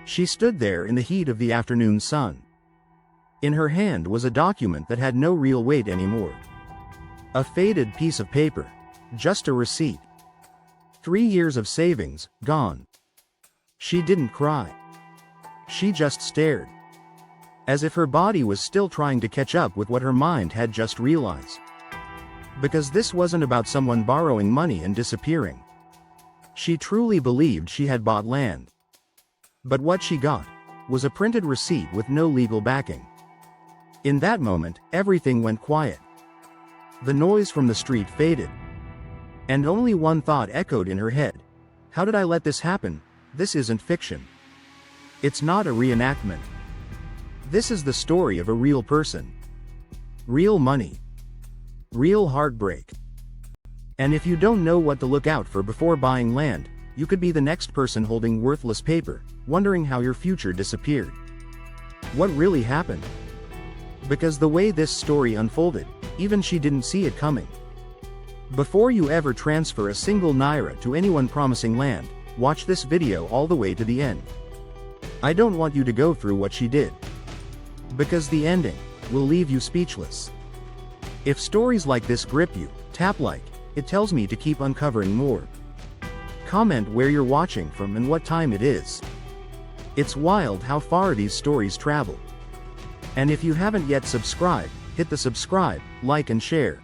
She stood there in the heat of the afternoon sun. In her hand was a document that had no real weight anymore. A faded piece of paper. Just a receipt. 3 years of savings, gone. She didn't cry. She just stared. As if her body was still trying to catch up with what her mind had just realized. Because this wasn't about someone borrowing money and disappearing. She truly believed she had bought land. But what she got was a printed receipt with no legal backing. In that moment, everything went quiet. The noise from the street faded. And only one thought echoed in her head. How did I let this happen? This isn't fiction. It's not a reenactment. This is the story of a real person. Real money. Real heartbreak. And if you don't know what to look out for before buying land, you could be the next person holding worthless paper, wondering how your future disappeared. What really happened? Because the way this story unfolded, even she didn't see it coming. Before you ever transfer a single naira to anyone promising land, watch this video all the way to the end. I don't want you to go through what she did. Because the ending will leave you speechless. If stories like this grip you, tap like. It tells me to keep uncovering more. Comment where you're watching from and what time it is. It's wild how far these stories travel. And if you haven't yet subscribed, hit the subscribe, like and share.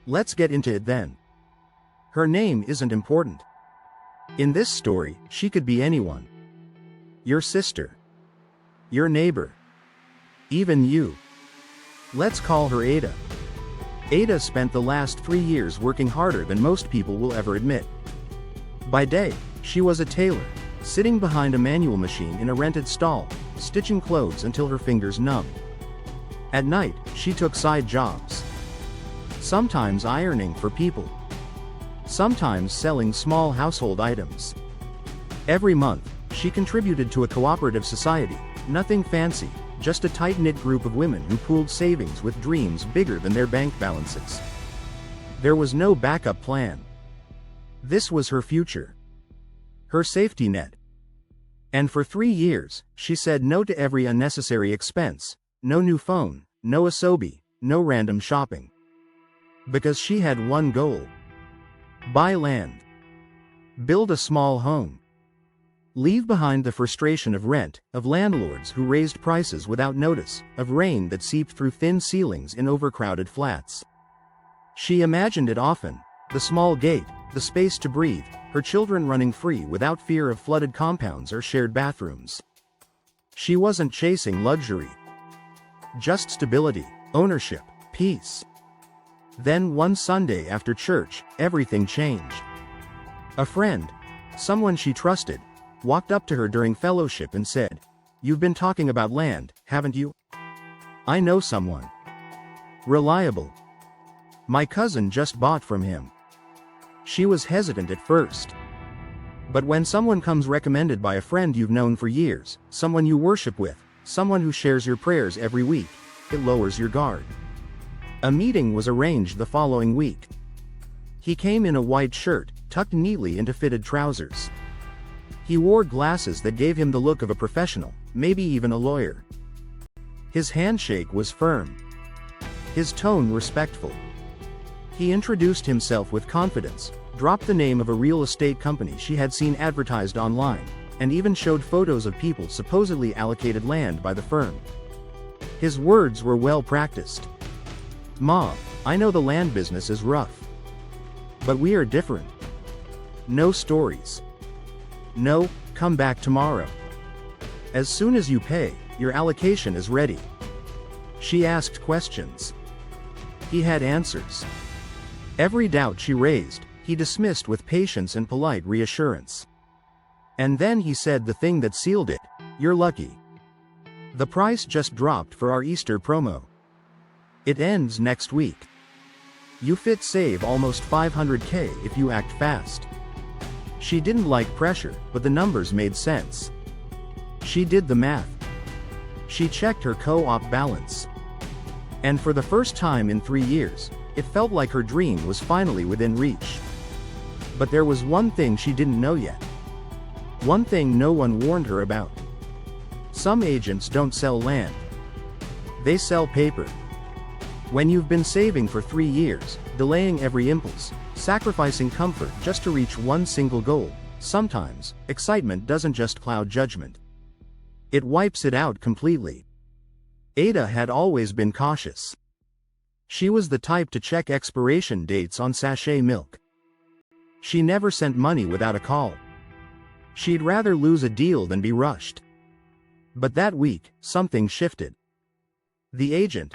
Let's get into it then. Her name isn't important. In this story, she could be anyone. Your sister. Your neighbor. Even you. Let's call her Ada. Ada spent the last 3 years working harder than most people will ever admit. By day, she was a tailor, sitting behind a manual machine in a rented stall, stitching clothes until her fingers numbed. At night, she took side jobs. Sometimes ironing for people. Sometimes selling small household items. Every month, she contributed to a cooperative society, nothing fancy, just a tight-knit group of women who pooled savings with dreams bigger than their bank balances. There was no backup plan. This was her future. Her safety net. And for 3 years, she said no to every unnecessary expense, no new phone, no asobi, no random shopping. Because she had one goal. Buy land. Build a small home. Leave behind the frustration of rent, of landlords who raised prices without notice, of rain that seeped through thin ceilings in overcrowded flats. She imagined it often, the small gate, the space to breathe, her children running free without fear of flooded compounds or shared bathrooms. She wasn't chasing luxury. Just stability, ownership, peace. Then one Sunday after church, everything changed. A friend, someone she trusted, walked up to her during fellowship and said, "You've been talking about land, haven't you? I know someone. Reliable. My cousin just bought from him." She was hesitant at first. But when someone comes recommended by a friend you've known for years, someone you worship with, someone who shares your prayers every week, it lowers your guard. A meeting was arranged the following week. He came in a white shirt, tucked neatly into fitted trousers. He wore glasses that gave him the look of a professional, maybe even a lawyer. His handshake was firm. His tone respectful. He introduced himself with confidence, dropped the name of a real estate company she had seen advertised online, and even showed photos of people supposedly allocated land by the firm. His words were well practiced. "Ma, I know the land business is rough. But we are different. No stories. No, come back tomorrow. As soon as you pay, your allocation is ready." She asked questions. He had answers. Every doubt she raised, he dismissed with patience and polite reassurance. And then he said the thing that sealed it, "You're lucky. The price just dropped for our Easter promo. It ends next week. You fit save almost 500K if you act fast." She didn't like pressure, but the numbers made sense. She did the math. She checked her co-op balance. And for the first time in 3 years, it felt like her dream was finally within reach. But there was one thing she didn't know yet. One thing no one warned her about. Some agents don't sell land. They sell paper. When you've been saving for 3 years, delaying every impulse, sacrificing comfort just to reach one single goal, sometimes, excitement doesn't just cloud judgment. It wipes it out completely. Ada had always been cautious. She was the type to check expiration dates on sachet milk. She never sent money without a call. She'd rather lose a deal than be rushed. But that week, something shifted. The agent,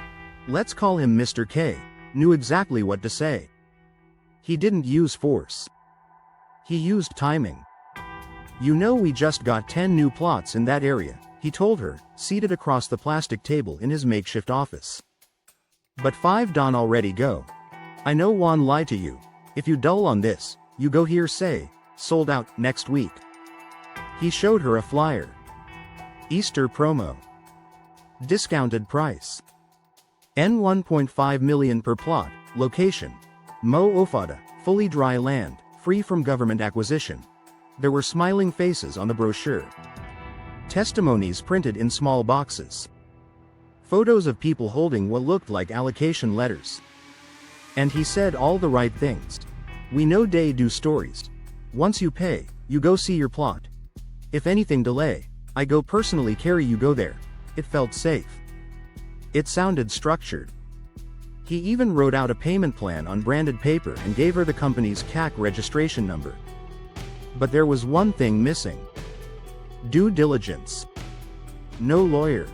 let's call him Mr. K, knew exactly what to say. He didn't use force. He used timing. "You know, we just got 10 new plots in that area," he told her, seated across the plastic table in his makeshift office. "But 5 done already go. I know one lie to you. If you dull on this, you go here say, sold out next week." He showed her a flyer. Easter promo. Discounted price. N 1.5 million per plot, location. Mo Ofada, fully dry land, free from government acquisition. There were smiling faces on the brochure. Testimonies printed in small boxes. Photos of people holding what looked like allocation letters. And he said all the right things. "We know they do stories. Once you pay, you go see your plot. If anything delay, I go personally carry you go there." It felt safe. It sounded structured. He even wrote out a payment plan on branded paper and gave her the company's CAC registration number. But there was one thing missing. Due diligence. No lawyer.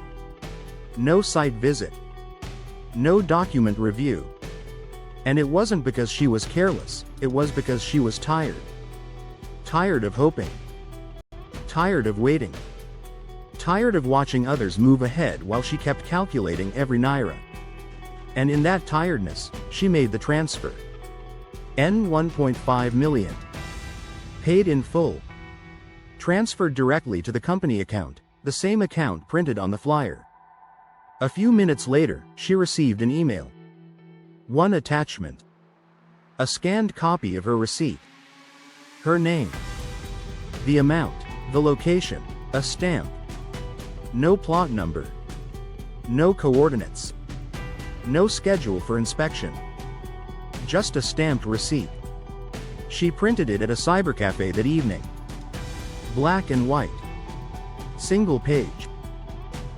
No site visit. No document review. And it wasn't because she was careless, it was because she was tired. Tired of hoping. Tired of waiting. Tired of watching others move ahead while she kept calculating every naira. And in that tiredness, she made the transfer. N 1.5 million. Paid in full. Transferred directly to the company account, the same account printed on the flyer. A few minutes later, she received an email. One attachment. A scanned copy of her receipt. Her name. The amount, the location, a stamp. No plot number. No coordinates. No schedule for inspection. Just a stamped receipt. She printed it at a cybercafe that evening. Black and white. Single page.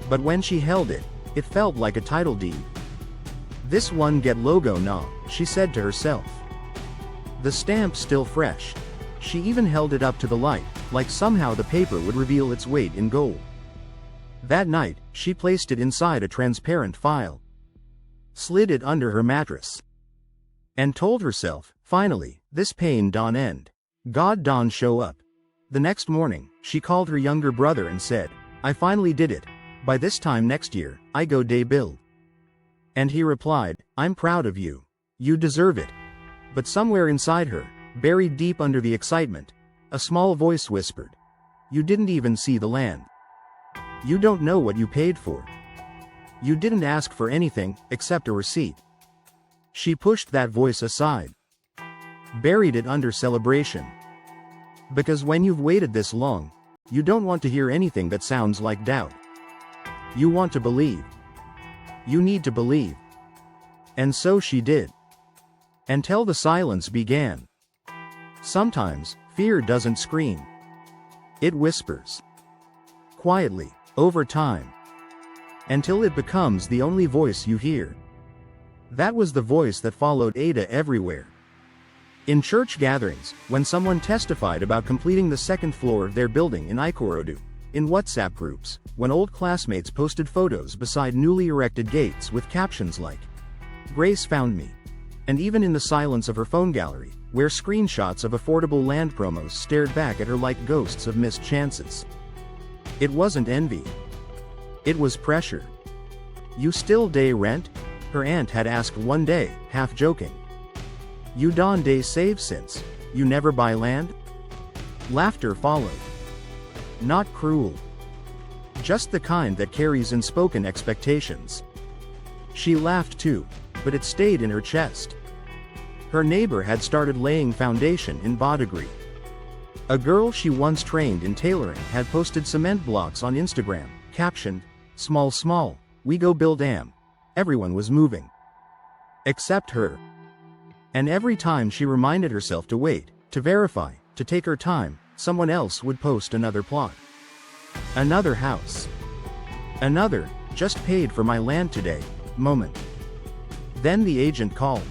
But when she held it, it felt like a title deed. "This one get logo nah," she said to herself. The stamp still fresh. She even held it up to the light, like somehow the paper would reveal its weight in gold. That night, she placed it inside a transparent file. Slid it under her mattress. And told herself, finally, this pain don't end. God don't show up. The next morning, she called her younger brother and said, "I finally did it. By this time next year, I go day build." And he replied, "I'm proud of you. You deserve it." But somewhere inside her, buried deep under the excitement, a small voice whispered, "You didn't even see the land. You don't know what you paid for. You didn't ask for anything, except a receipt." She pushed that voice aside. Buried it under celebration. Because when you've waited this long, you don't want to hear anything that sounds like doubt. You want to believe. You need to believe. And so she did. Until the silence began. Sometimes, fear doesn't scream. It whispers. Quietly, over time. Until it becomes the only voice you hear. That was the voice that followed Ada everywhere. In church gatherings, when someone testified about completing the second floor of their building in Ikorodu. In WhatsApp groups, when old classmates posted photos beside newly erected gates with captions like, "Grace found me." And even in the silence of her phone gallery, where screenshots of affordable land promos stared back at her like ghosts of missed chances. It wasn't envy. It was pressure. "You still day rent?" her aunt had asked one day, half joking. "You don day save since? You never buy land?" Laughter followed. Not cruel. Just the kind that carries unspoken expectations. She laughed too, but it stayed in her chest. Her neighbor had started laying foundation in Badagry. A girl she once trained in tailoring had posted cement blocks on Instagram, captioned, "Small small, we go build am." Everyone was moving. Except her. And every time she reminded herself to wait, to verify, to take her time, someone else would post another plot. Another house. Another, "just paid for my land today," moment. Then the agent called.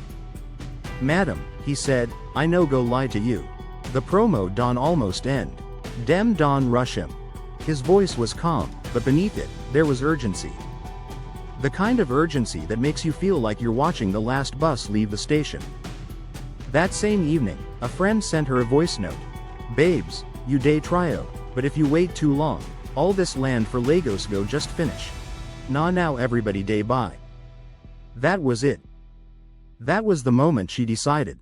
"Madam," he said, "I no go lie to you. The promo don almost end. Dem don rush him." His voice was calm, but beneath it, there was urgency. The kind of urgency that makes you feel like you're watching the last bus leave the station. That same evening, a friend sent her a voice note. "Babes, you day trio, but if you wait too long, all this land for Lagos go just finish. Nah now everybody day by." That was it. That was the moment she decided.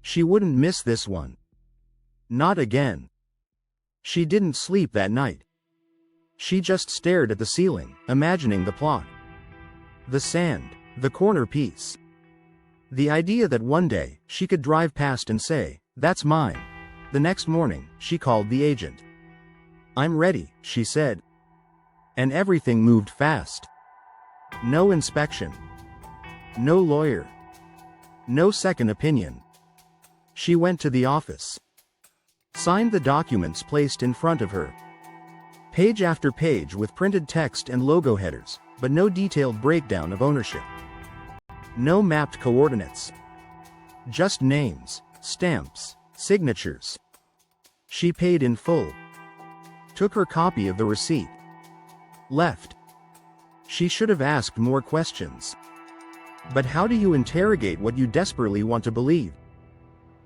She wouldn't miss this one. Not again. She didn't sleep that night. She just stared at the ceiling, imagining the plot. The sand, the corner piece. The idea that one day, she could drive past and say, "That's mine." The next morning, she called the agent. "I'm ready," she said. And everything moved fast. No inspection. No lawyer. No second opinion. She went to the office. Signed the documents placed in front of her. Page after page with printed text and logo headers, but no detailed breakdown of ownership. No mapped coordinates. Just names, stamps, signatures. She paid in full. Took her copy of the receipt. Left. She should have asked more questions. But how do you interrogate what you desperately want to believe?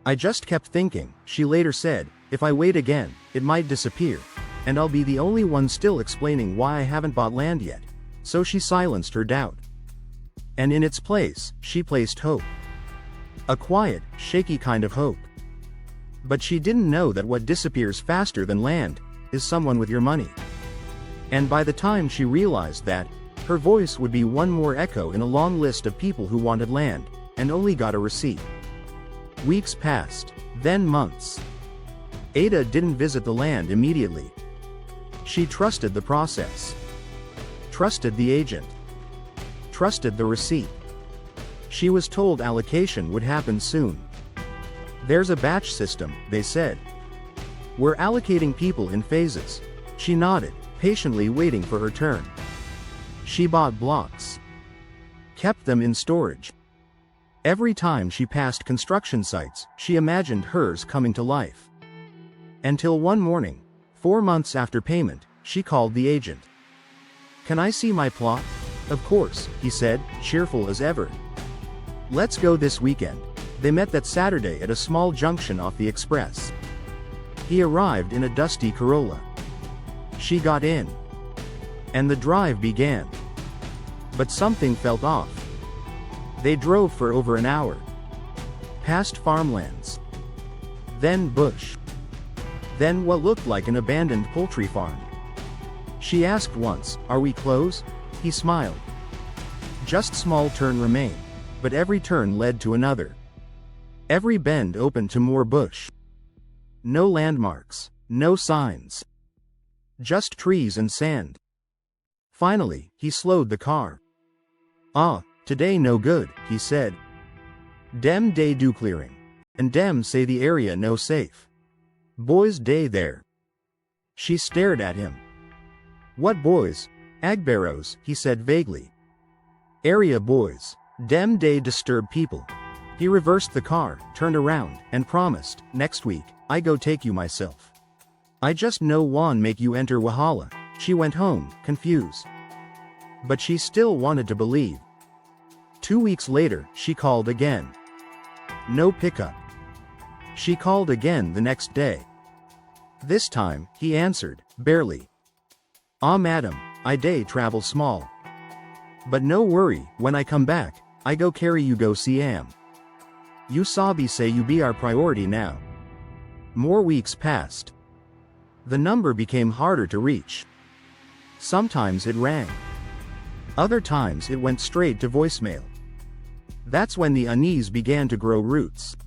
"I just kept thinking," she later said, "if I wait again, it might disappear. And I'll be the only one still explaining why I haven't bought land yet." So she silenced her doubt. And in its place, she placed hope. A quiet, shaky kind of hope. But she didn't know that what disappears faster than land is someone with your money. And by the time she realized that, her voice would be one more echo in a long list of people who wanted land, and only got a receipt. Weeks passed, then months. Ada didn't visit the land immediately. She trusted the process. Trusted the agent. Trusted the receipt. She was told allocation would happen soon. "There's a batch system," they said. "We're allocating people in phases." She nodded, patiently waiting for her turn. She bought blocks. Kept them in storage. Every time she passed construction sites, she imagined hers coming to life. Until one morning, 4 months after payment, she called the agent. "Can I see my plot?" "Of course," he said, cheerful as ever. "Let's go this weekend." They met that Saturday at a small junction off the express. He arrived in a dusty Corolla. She got in. And the drive began. But something felt off. They drove for over an hour. Past farmlands. Then bush. Then what looked like an abandoned poultry farm. She asked once, "Are we close?" He smiled. Just small turn remained, but every turn led to another. Every bend opened to more bush. No landmarks, no signs. Just trees and sand. Finally, he slowed the car. "Ah, today no good," he said. "Dem day do clearing. And dem say the area no safe. Boys day there." She stared at him. "What boys?" "Agberos," he said vaguely. "Area boys. Dem day disturb people." He reversed the car, turned around, and promised, "Next week, I go take you myself. I just no one make you enter Wahala." She went home, confused. But she still wanted to believe. 2 weeks later, she called again. No pickup. She called again the next day. This time, he answered, barely. "Ah madam, I day travel small. But no worry, when I come back, I go carry you go see am. You sabi say you be our priority now." More weeks passed. The number became harder to reach. Sometimes it rang. Other times it went straight to voicemail. That's when the unease began to grow roots.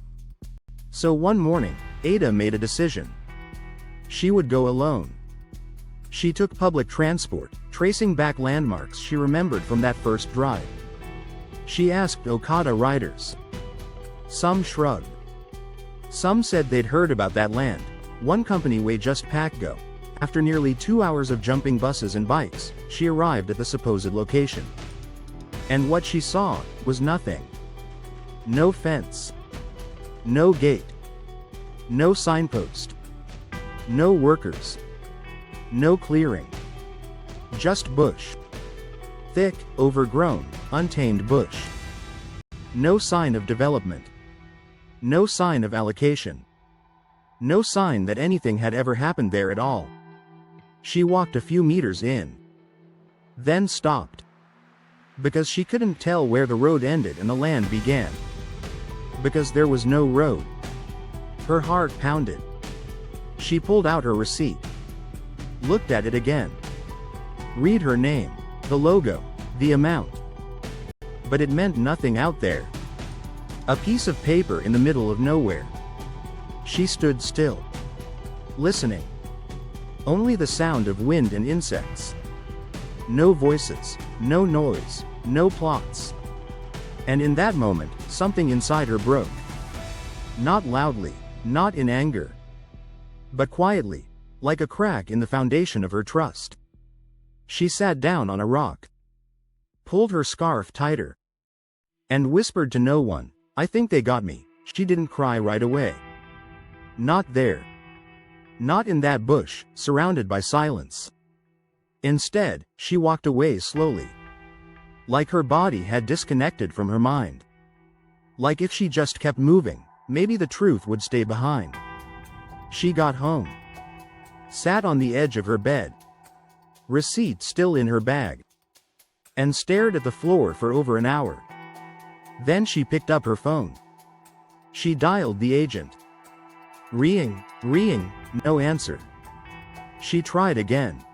So one morning, Ada made a decision. She would go alone. She took public transport, tracing back landmarks she remembered from that first drive. She asked Okada riders. Some shrugged. Some said they'd heard about that land. One company way just packed go. After nearly 2 hours of jumping buses and bikes, she arrived at the supposed location. And what she saw was nothing. No fence. No gate. No signpost. No workers. No clearing. Just bush. Thick, overgrown, untamed bush. No sign of development. No sign of allocation. No sign that anything had ever happened there at all. She walked a few meters in. Then stopped. Because she couldn't tell where the road ended and the land began. Because there was no road. Her heart pounded. She pulled out her receipt. Looked at it again. Read her name, the logo, the amount. But it meant nothing out there. A piece of paper in the middle of nowhere. She stood still. Listening. Only the sound of wind and insects. No voices, no noise, no plots. And in that moment, something inside her broke. Not loudly, not in anger. But quietly, like a crack in the foundation of her trust. She sat down on a rock. Pulled her scarf tighter. And whispered to no one, "I think they got me." She didn't cry right away. Not there. Not in that bush, surrounded by silence. Instead, she walked away slowly. Like her body had disconnected from her mind. Like if she just kept moving, maybe the truth would stay behind. She got home. Sat on the edge of her bed. Receipt still in her bag. And stared at the floor for over an hour. Then she picked up her phone. She dialed the agent. Ringing, no answer. She tried again.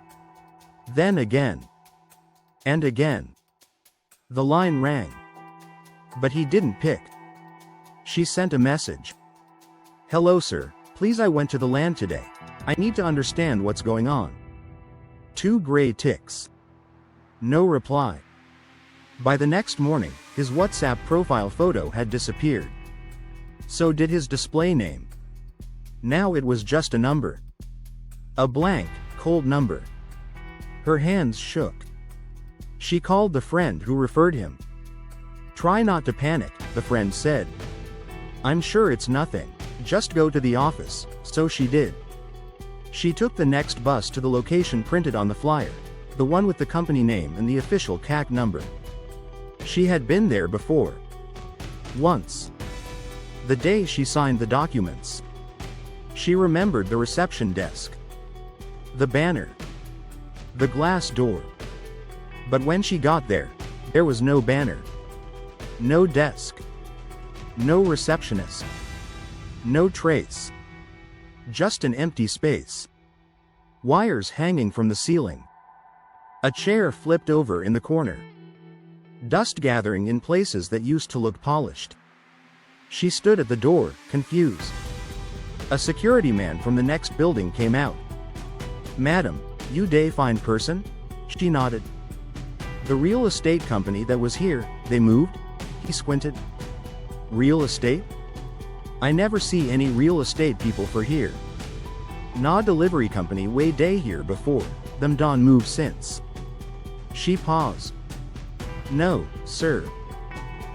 Then again. And again. The line rang. But he didn't pick. She sent a message. "Hello sir, please, I went to the land today. I need to understand what's going on." 2 gray ticks. No reply. By the next morning, his WhatsApp profile photo had disappeared. So did his display name. Now it was just a number. A blank, cold number. Her hands shook. She called the friend who referred him. "Try not to panic," the friend said. "I'm sure it's nothing. Just go to the office." So she did. She took the next bus to the location printed on the flyer, the one with the company name and the official CAC number. She had been there before. Once. The day she signed the documents. She remembered the reception desk. The banner. The glass door. But when she got there, there was no banner. No desk. No receptionist. No trace. Just an empty space. Wires hanging from the ceiling. A chair flipped over in the corner. Dust gathering in places that used to look polished. She stood at the door, confused. A security man from the next building came out. "Madam, you dey fine person?" She nodded. "The real estate company that was here, they moved?" He squinted. "Real estate? I never see any real estate people for here. Nah, delivery company way day here before, them don move since." She paused. "No, sir.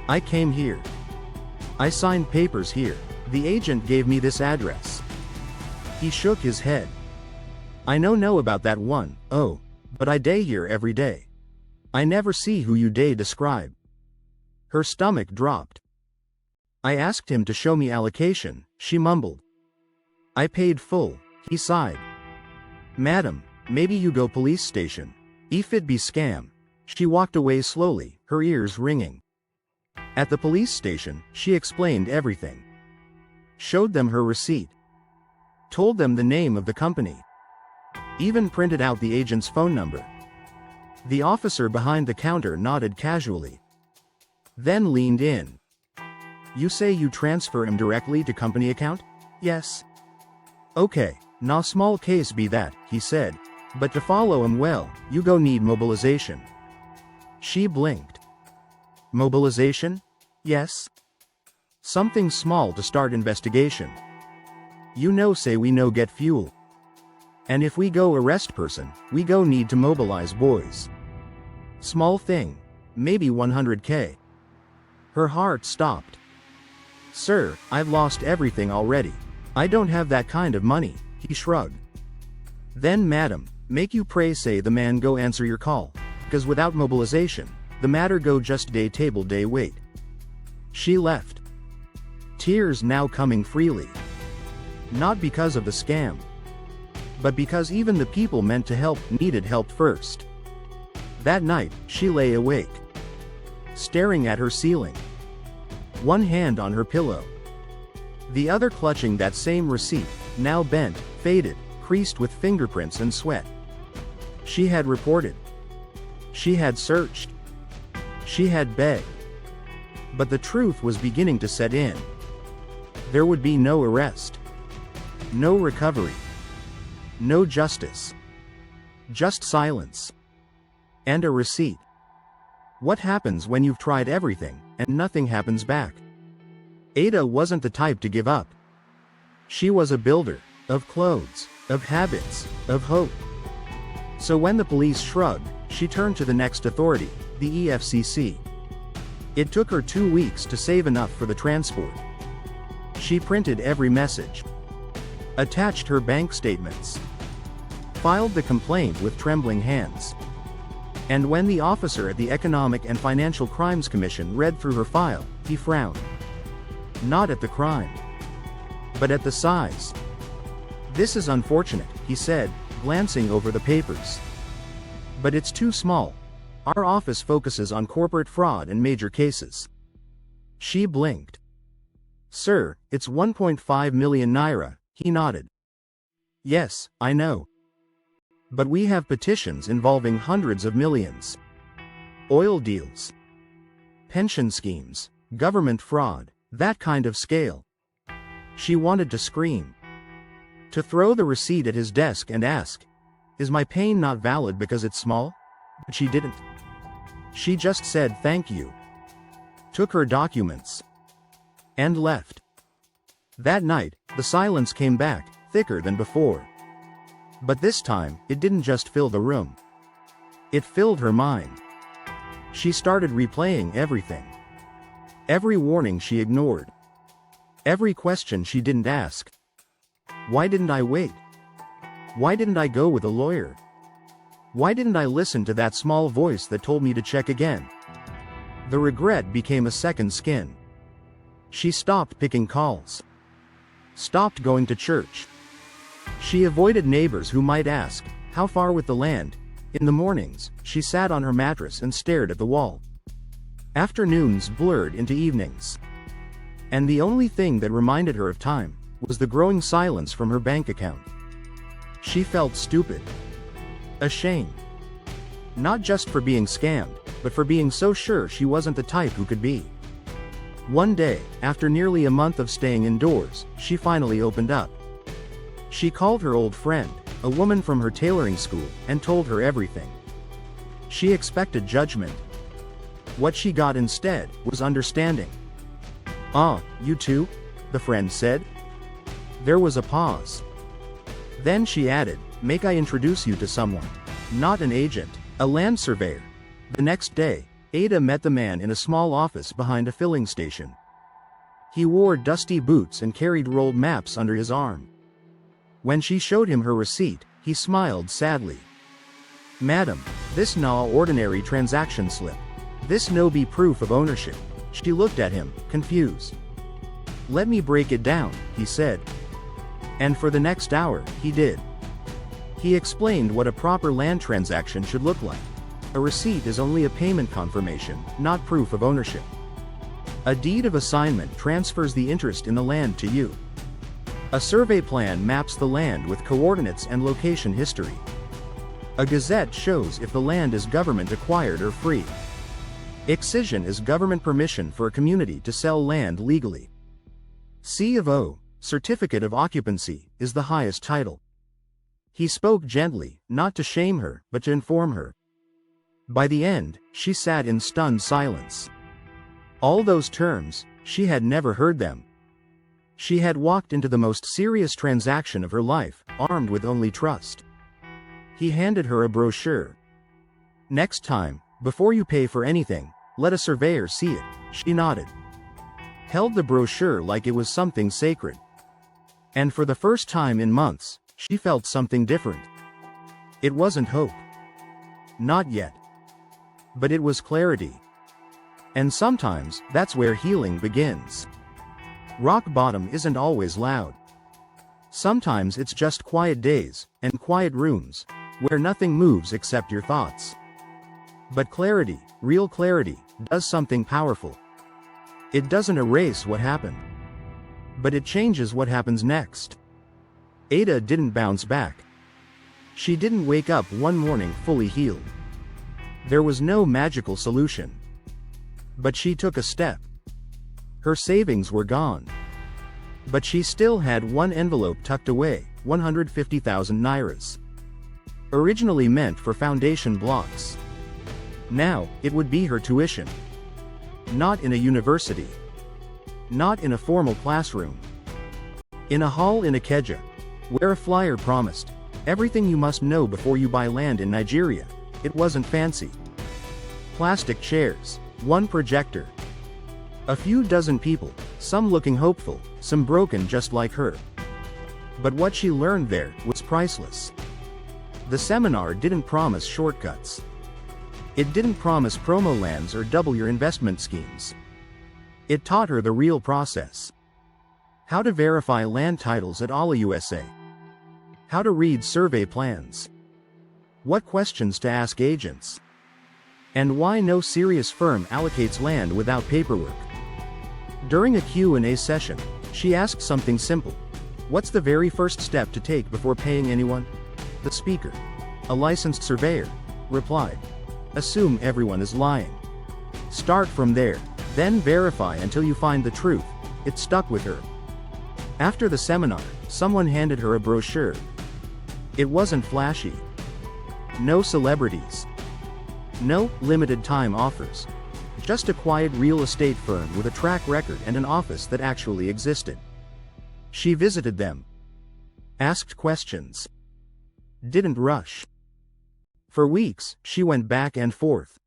I came here. I signed papers here. The agent gave me this address." He shook his head. "I know about that one, oh, but I day here every day. I never see who you day describe." Her stomach dropped. "I asked him to show me allocation," she mumbled. "I paid full," he sighed. "Madam, maybe you go police station. If it be scam." She walked away slowly, her ears ringing. At the police station, she explained everything. Showed them her receipt. Told them the name of the company. Even printed out the agent's phone number. The officer behind the counter nodded casually. Then leaned in. "You say you transfer him directly to company account?" "Yes." "Okay, nah, small case be that," he said. But to follow him well, you go need mobilization. She blinked. Mobilization? Yes. Something small to start investigation. You know, say we no get fuel. And if we go arrest person, we go need to mobilize boys. Small thing. Maybe 100K. Her heart stopped. Sir, I've lost everything already. I don't have that kind of money, he shrugged. Then madam, make you pray say the man go answer your call. Cause without mobilization, the matter go just day table day wait. She left. Tears now coming freely. Not because of the scam. But because even the people meant to help needed help first. That night, she lay awake. Staring at her ceiling. One hand on her pillow. The other clutching that same receipt, now bent, faded, creased with fingerprints and sweat. She had reported. She had searched. She had begged. But the truth was beginning to set in. There would be no arrest. No recovery. No justice. Just silence. And a receipt. What happens when you've tried everything, and nothing happens back? Ada wasn't the type to give up. She was a builder, of clothes, of habits, of hope. So when the police shrugged, she turned to the next authority, the EFCC. It took her 2 weeks to save enough for the transport. She printed every message. Attached her bank statements. Filed the complaint with trembling hands. And when the officer at the Economic and Financial Crimes Commission read through her file, he frowned. Not at the crime. But at the size. This is unfortunate, he said, glancing over the papers. But it's too small. Our office focuses on corporate fraud and major cases. She blinked. Sir, it's 1.5 million naira, he nodded. Yes, I know. But we have petitions involving hundreds of millions. Oil deals. Pension schemes. Government fraud. That kind of scale. She wanted to scream. To throw the receipt at his desk and ask, is my pain not valid because it's small? But she didn't. She just said thank you. Took her documents. And left. That night, the silence came back, thicker than before. But this time, it didn't just fill the room. It filled her mind. She started replaying everything. Every warning she ignored. Every question she didn't ask. Why didn't I wait? Why didn't I go with a lawyer? Why didn't I listen to that small voice that told me to check again? The regret became a second skin. She stopped picking calls. Stopped going to church. She avoided neighbors who might ask, how far with the land? In the mornings, she sat on her mattress and stared at the wall. Afternoons blurred into evenings. And the only thing that reminded her of time was the growing silence from her bank account. She felt stupid. Ashamed. Not just for being scammed, but for being so sure she wasn't the type who could be. One day, after nearly a month of staying indoors, she finally opened up. She called her old friend, a woman from her tailoring school, and told her everything. She expected judgment. What she got instead was understanding. Ah, you too? The friend said. There was a pause. Then she added, make I introduce you to someone. Not an agent, a land surveyor. The next day, Ada met the man in a small office behind a filling station. He wore dusty boots and carried rolled maps under his arm. When she showed him her receipt, he smiled sadly. Madam, this na ordinary transaction slip. This no be proof of ownership. She looked at him, confused. Let me break it down, he said. And for the next hour, he did. He explained what a proper land transaction should look like. A receipt is only a payment confirmation, not proof of ownership. A deed of assignment transfers the interest in the land to you. A survey plan maps the land with coordinates and location history. A gazette shows if the land is government acquired or free. Excision is government permission for a community to sell land legally. C of O, Certificate of Occupancy, is the highest title. He spoke gently, not to shame her, but to inform her. By the end, she sat in stunned silence. All those terms, she had never heard them. She had walked into the most serious transaction of her life, armed with only trust. He handed her a brochure. "Next time, before you pay for anything, let a surveyor see it," she nodded. Held the brochure like it was something sacred. And for the first time in months, she felt something different. It wasn't hope. Not yet. But it was clarity. And sometimes, that's where healing begins. Rock bottom isn't always loud. Sometimes it's just quiet days, and quiet rooms, where nothing moves except your thoughts. But clarity, real clarity, does something powerful. It doesn't erase what happened. But it changes what happens next. Ada didn't bounce back. She didn't wake up one morning fully healed. There was no magical solution. But she took a step. Her savings were gone. But she still had one envelope tucked away, 150,000 nairas. Originally meant for foundation blocks. Now, it would be her tuition. Not in a university. Not in a formal classroom. In a hall in Ikeja, where a flyer promised, "Everything you must know before you buy land in Nigeria." It wasn't fancy. Plastic chairs, one projector. A few dozen people, some looking hopeful, some broken just like her. But what she learned there was priceless. The seminar didn't promise shortcuts. It didn't promise promo lands or double your investment schemes. It taught her the real process. How to verify land titles at Ala USA. How to read survey plans. What questions to ask agents. And why no serious firm allocates land without paperwork. During a Q&A session, she asked something simple. "What's the very first step to take before paying anyone?" The speaker, a licensed surveyor, replied, "Assume everyone is lying. Start from there, then verify until you find the truth." It stuck with her. After the seminar, someone handed her a brochure. It wasn't flashy. No celebrities. No limited time offers. Just a quiet real estate firm with a track record and an office that actually existed. She visited them. Asked questions. Didn't rush. For weeks, she went back and forth.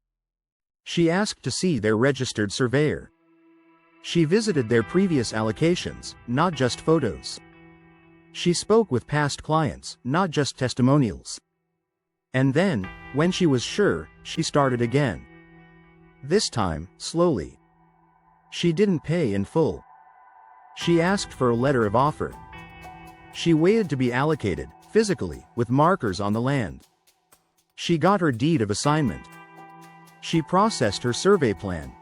She asked to see their registered surveyor. She visited their previous allocations, not just photos. She spoke with past clients, not just testimonials. And then, when she was sure, she started again. This time, slowly. She didn't pay in full. She asked for a letter of offer. She waited to be allocated, physically, with markers on the land. She got her deed of assignment. She processed her survey plan.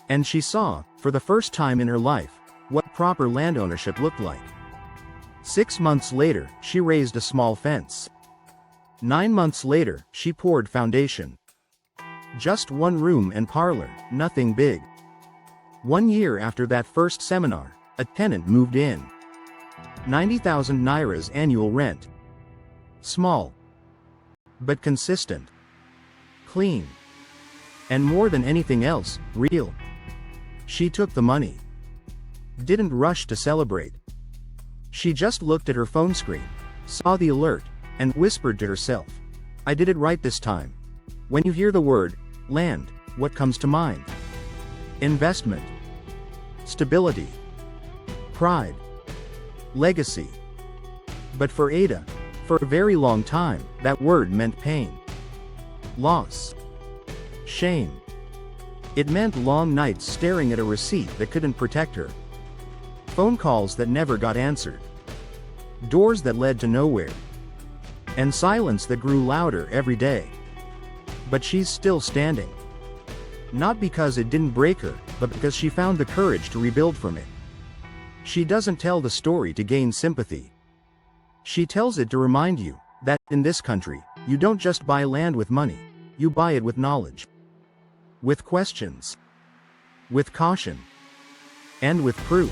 And she saw, for the first time in her life, what proper land ownership looked like. 6 months later, she raised a small fence. 9 months later, she poured foundation. Just one room and parlor, nothing big. 1 year after that first seminar, a tenant moved in. 90,000 nairas annual rent. Small. But consistent. Clean. And more than anything else, real. She took the money. Didn't rush to celebrate. She just looked at her phone screen, saw the alert, and whispered to herself, "I did it right this time." When you hear the word land, what comes to mind? Investment. Stability. Pride. Legacy. But for Ada, for a very long time, that word meant pain. Loss. Shame. It meant long nights staring at a receipt that couldn't protect her. Phone calls that never got answered. Doors that led to nowhere. And silence that grew louder every day. But she's still standing. Not because it didn't break her, but because she found the courage to rebuild from it. She doesn't tell the story to gain sympathy. She tells it to remind you that, in this country, you don't just buy land with money, you buy it with knowledge. With questions. With caution. And with proof.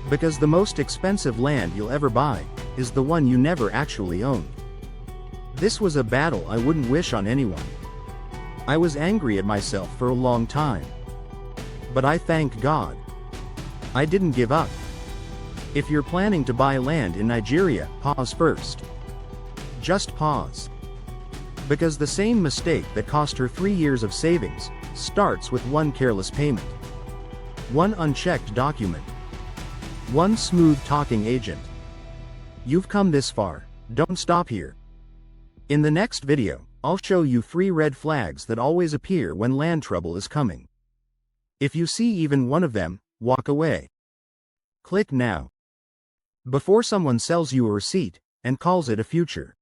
Because the most expensive land you'll ever buy is the one you never actually owned. This was a battle I wouldn't wish on anyone. I was angry at myself for a long time. But I thank God I didn't give up. If you're planning to buy land in Nigeria, pause first. Just pause. Because the same mistake that cost her 3 years of savings starts with one careless payment, one unchecked document, one smooth-talking agent. You've come this far, don't stop here. In the next video, I'll show you 3 red flags that always appear when land trouble is coming. If you see even one of them, walk away. Click now. Before someone sells you a receipt and calls it a future.